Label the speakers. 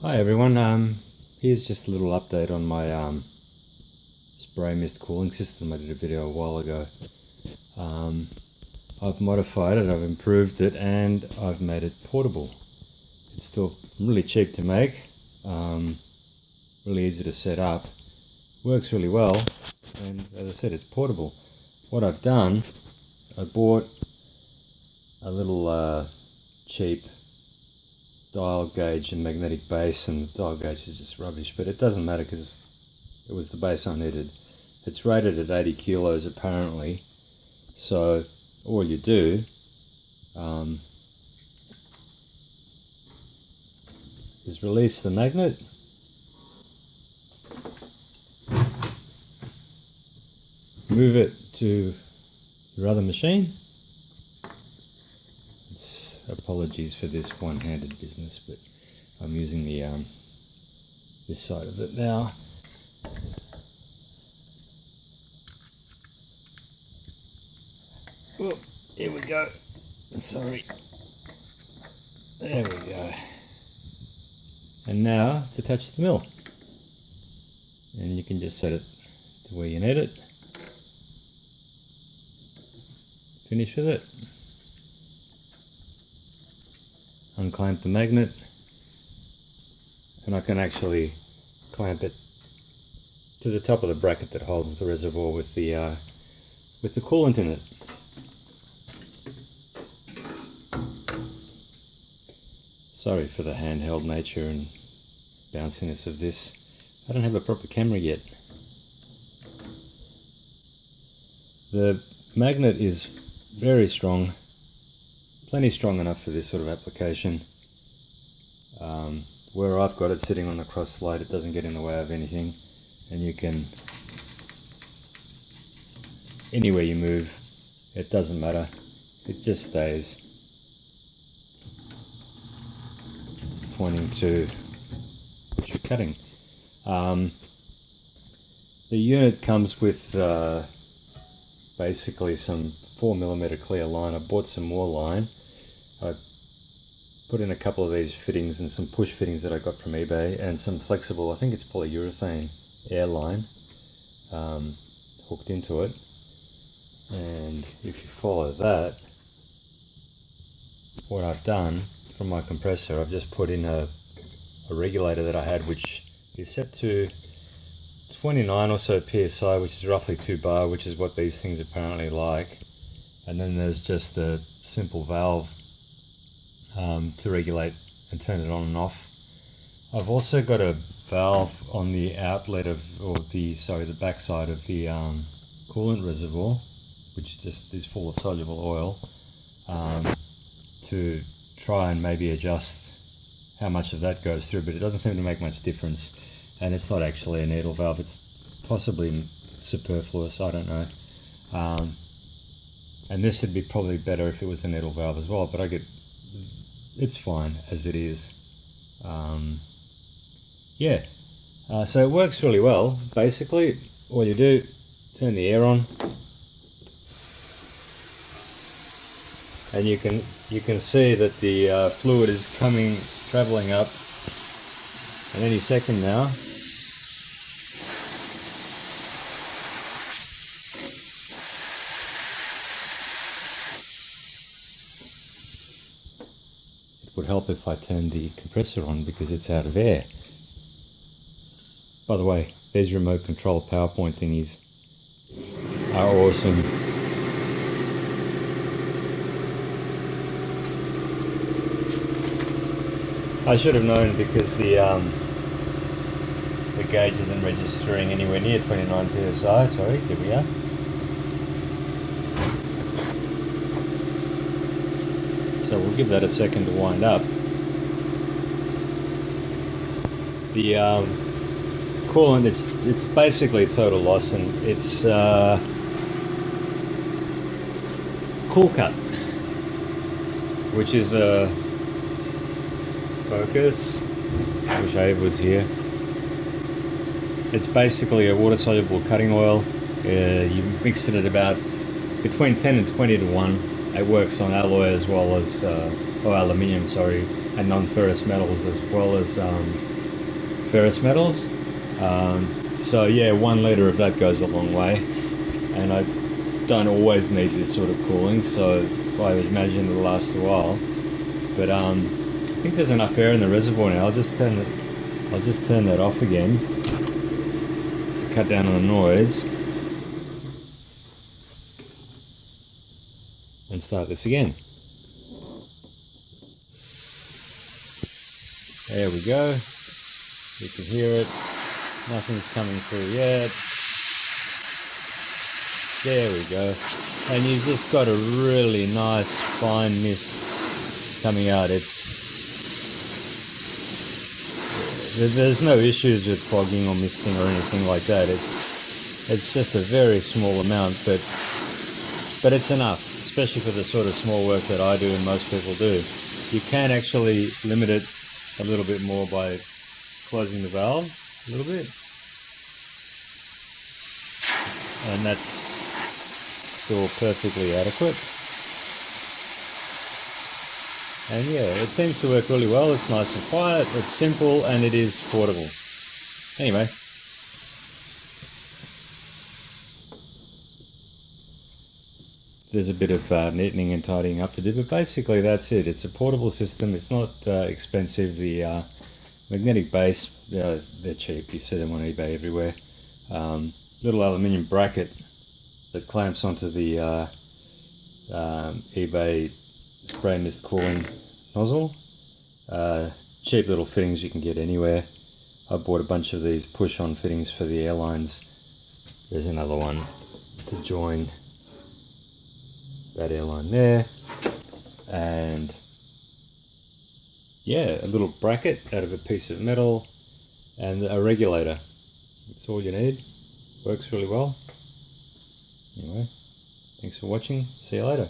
Speaker 1: Hi everyone, here's just a little update on my spray mist cooling system. I did a video a while ago. I've modified it, I've improved it, and I've made it portable. It's still really cheap to make, really easy to set up, works really well, and as I said, it's portable. What I've done, I bought a little cheap dial gauge and magnetic base, and the dial gauge is just rubbish, but it doesn't matter because it was the base I needed. It's rated at 80 kilos apparently, so all you do is release the magnet, move it to your other machine. Apologies for this one-handed business, but I'm using the this side of it now. Oh, here we go. Sorry. There we go. And now to touch the mill. And you can just set it to where you need it. Finish with it. Unclamp the magnet, and I can actually clamp it to the top of the bracket that holds the reservoir with the coolant in it. Sorry for the handheld nature and bounciness of this. I don't have a proper camera yet. The magnet is very strong. Plenty strong enough for this sort of application. Where I've got it sitting on the cross slide, it doesn't get in the way of anything, and you can, anywhere you move, it doesn't matter, it just stays pointing to what you're cutting. The unit comes with basically some 4mm clear line. I bought some more line. I put in a couple of these fittings and some push fittings that I got from eBay, and some flexible, I think it's polyurethane air line hooked into it. And if you follow that, what I've done from my compressor, I've just put in a regulator that I had, which is set to 29 or so psi, which is roughly 2 bar, which is what these things apparently like. And then there's just a simple valve to regulate and turn it on and off. I've also got a valve on the outlet of, the back side of the coolant reservoir, which just is full of soluble oil, to try and maybe adjust how much of that goes through, but it doesn't seem to make much difference. And it's not actually a needle valve, it's possibly superfluous, I don't know. And this would be probably better if it was a needle valve as well, but it's fine as it is. So it works really well. Basically, all you do, turn the air on, and you can see that the fluid is traveling up at any second now. Would help if I turned the compressor on because it's out of air. By the way, these remote control PowerPoint thingies are awesome. I should have known because the gauge isn't registering anywhere near 29 psi. Sorry, here we are. So we'll give that a second to wind up. The coolant, it's basically total loss, and it's Cool Cut, which is a focus. I wish Abe was here. It's basically a water-soluble cutting oil. You mix it at about between 10 and 20 to 1. It works on alloy as well as, aluminium, sorry, and non-ferrous metals as well as ferrous metals. So yeah, 1 litre of that goes a long way, and I don't always need this sort of cooling, so I imagine it'll last a while. But I think there's enough air in the reservoir now. I'll just turn that off again to cut down on the noise, and start this again. There we go. You can hear it. Nothing's coming through yet. There we go. And you've just got a really nice fine mist coming out. There's no issues with fogging or misting or anything like that. It's just a very small amount, but it's enough, especially for the sort of small work that I do and most people do. You can actually limit it a little bit more by closing the valve a little bit, and that's still perfectly adequate. And yeah, it seems to work really well. It's nice and quiet, it's simple, and it is portable. Anyway, there's a bit of neatening and tidying up to do, but basically that's it. It's a portable system. It's not expensive. The magnetic base, they're cheap. You see them on eBay everywhere. Little aluminium bracket that clamps onto the eBay spray mist cooling nozzle. Cheap little fittings you can get anywhere. I bought a bunch of these push-on fittings for the airlines. There's another one to join that airline there, and yeah, a little bracket out of a piece of metal and a regulator. That's all you need. Works really well. Anyway, thanks for watching. See you later.